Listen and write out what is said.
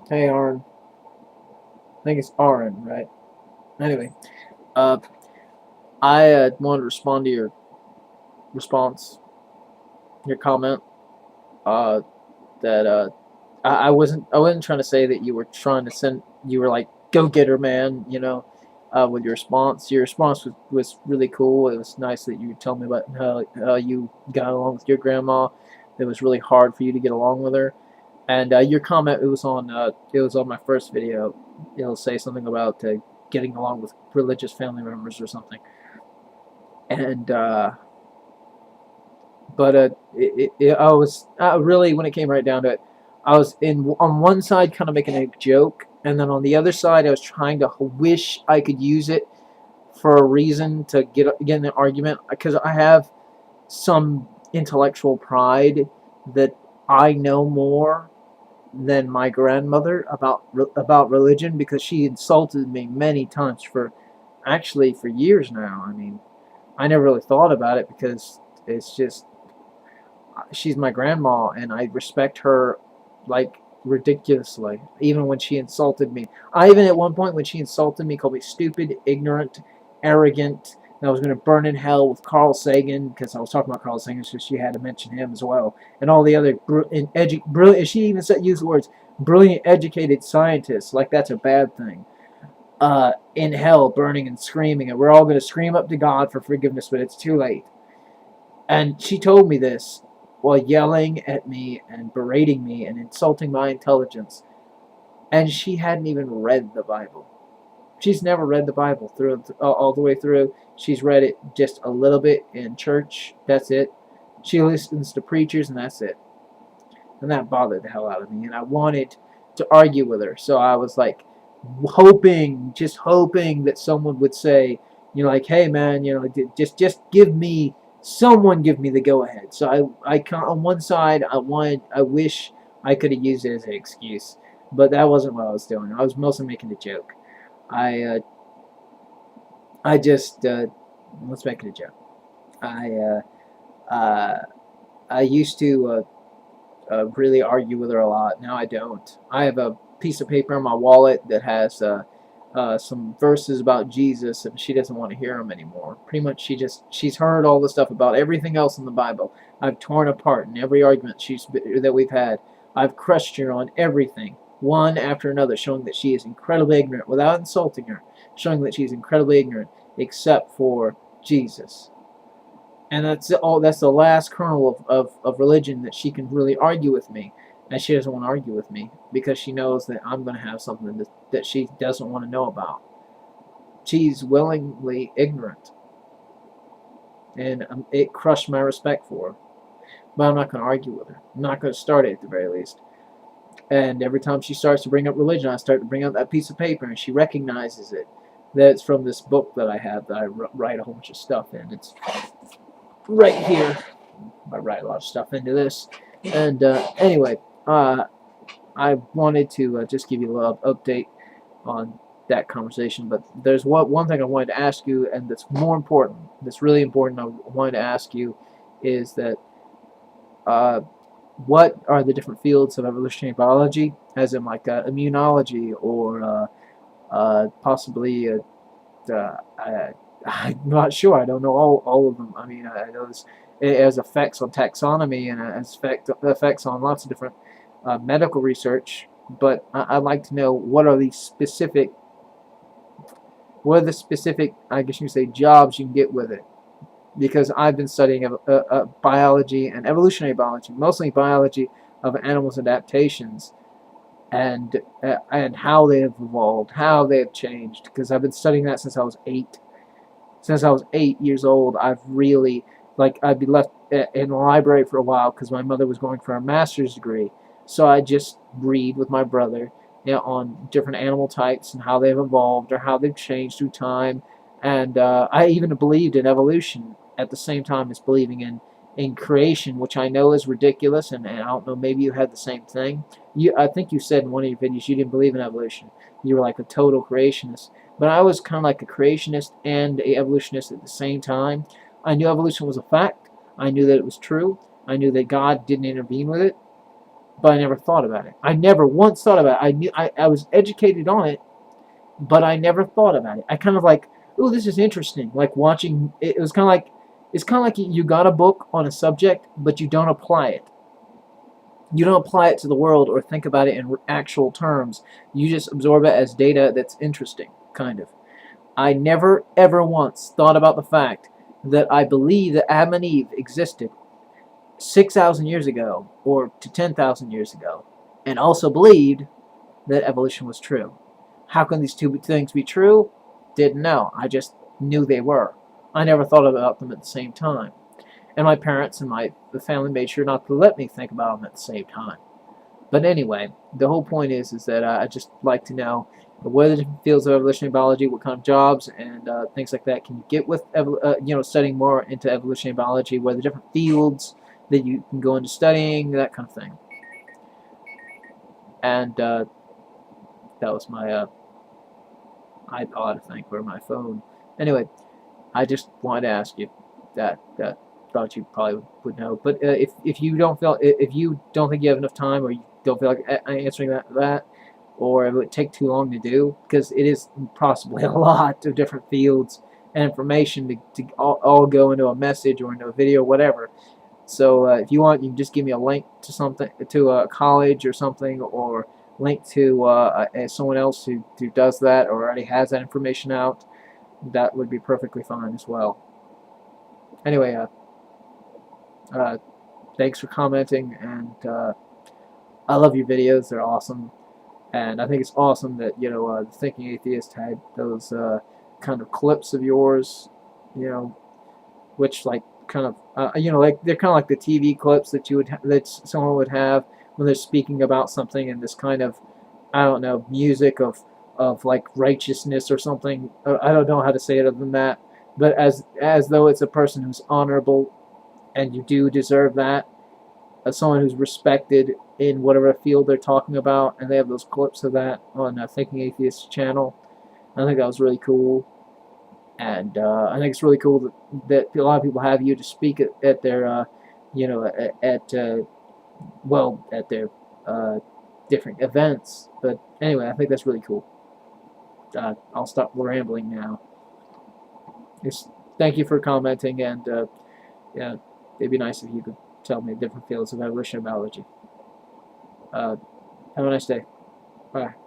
Hey, Aron. I think it's Aron, right? Anyway, uh, I wanted to respond to your response, your comment. Uh, that I wasn't trying to say that you were trying to send. You were like go getter man, with your response. Your response was really cool. It was nice that you told me about how you got along with your grandma. It was really hard for you to get along with her. And your comment, it was on my first video. It'll say something about getting along with religious family members or something. And but I was really, when it came right down to it, I was in on one side kind of making a joke, and then on the other side, I was trying to wish I could use it for a reason to get in an argument because I have some intellectual pride that I know more than my grandmother about religion because she insulted me many times for years now. I mean, I never really thought about it because it's just she's my grandma and I respect her like ridiculously. Even when she insulted me, I even at one point when she insulted me, called me stupid, ignorant, arrogant. And I was going to burn in hell with Carl Sagan because I was talking about Carl Sagan, so she had to mention him as well, and all the other brilliant. She even said use the words brilliant, educated scientists. Like that's a bad thing. In hell, burning and screaming, and we're all going to scream up to God for forgiveness, but it's too late. And she told me this while yelling at me and berating me and insulting my intelligence. And she hadn't even read the Bible. She's never read the Bible through all the way through. She's read it just a little bit in church. That's it. She listens to preachers, and that's it. And that bothered the hell out of me. And I wanted to argue with her. So I was like just hoping that someone would say, like, hey man, just give me the go ahead. So on one side, I wish I could have used it as an excuse, but that wasn't what I was doing. I was mostly making a joke. I uh, I just let's make it a joke. I uh, I used to really argue with her a lot. Now I don't. I have a piece of paper in my wallet that has some verses about Jesus, and she doesn't want to hear them anymore. Pretty much, she's heard all the stuff about everything else in the Bible. I've torn apart in every argument that we've had. I've crushed her on everything, one after another, showing that she is incredibly ignorant without insulting her, showing that she's incredibly ignorant except for Jesus. And that's the last kernel of religion that she can really argue with me. And she doesn't want to argue with me because she knows that I'm going to have something that she doesn't want to know about. She's willingly ignorant, and it crushed my respect for her. But I'm not going to argue with her. I'm not going to start it at the very least. And every time she starts to bring up religion, I start to bring up that piece of paper, and she recognizes it. That it's from this book that I have that I write a whole bunch of stuff in. It's right here. I write a lot of stuff into this. And anyway, I wanted to just give you a little update on that conversation. But there's one thing I wanted to ask you, and that's more important. That's really important. I wanted to ask you is that uh, what are the different fields of evolutionary biology, as in like immunology or possibly I'm not sure. I don't know all of them. I mean, I know it has effects on taxonomy and it has effects on lots of different medical research. But I'd like to know what are the specific, I guess you could say, jobs you can get with it. Because I've been studying biology and evolutionary biology, mostly biology of animals' adaptations and how they have evolved, how they have changed. Because I've been studying that since I was 8. Since I was 8 years old, I've really I'd be left in the library for a while because my mother was going for a master's degree. So I just read with my brother, on different animal types and how they've evolved or how they've changed through time. And I even believed in evolution at the same time as believing in creation, which I know is ridiculous. And I don't know, maybe you had the same thing. I think you said in one of your videos you didn't believe in evolution. You were like a total creationist. But I was kind of like a creationist and a evolutionist at the same time. I knew evolution was a fact. I knew that it was true. I knew that God didn't intervene with it. but I never thought about it. I never once thought about it. I was educated on it, but I never thought about it. I kind of like, oh, this is interesting. Like watching, it was kind of like, it's kind of like you got a book on a subject, but you don't apply it. You don't apply it to the world or think about it in actual terms. You just absorb it as data that's interesting, kind of. I never ever once thought about the fact that I believe that Adam and Eve existed 6,000 years ago or to 10,000 years ago, and also believed that evolution was true. How can these two things be true? Didn't know. I just knew they were. I never thought about them at the same time. And my parents and the family made sure not to let me think about them at the same time. But anyway, the whole point is that I just like to know what are the different fields of evolutionary biology, what kind of jobs and things like that can you get with studying more into evolutionary biology, what are the different fields that you can go into studying, that kind of thing. And that was my iPod, I think, or my phone. Anyway, I just wanted to ask you that. Thought you probably would know, but if you don't think you have enough time, or you don't feel like answering that, or it would take too long to do, because it is possibly a lot of different fields and information to all go into a message or into a video, or whatever. So if you want, you can just give me a link to something, to a college or something, or link to someone else who does that or already has that information out. That would be perfectly fine as well. Anyway, thanks for commenting, and I love your videos. They're awesome, and I think it's awesome that the Thinking Atheist had those kind of clips of yours, which like kind of like they're kind of like the TV clips that that someone would have when they're speaking about something, in this kind of, I don't know, music of like righteousness or something. I don't know how to say it other than that, but as though it's a person who's honorable, and you do deserve that, as someone who's respected in whatever field they're talking about, and they have those clips of that on Thinking Atheist channel. I think that was really cool, and I think it's really cool that a lot of people have you to speak at their, at their different events. But anyway, I think that's really cool. I'll stop rambling now. Thank you for commenting, and yeah, it'd be nice if you could tell me different fields of evolutionary biology. Have a nice day. Bye.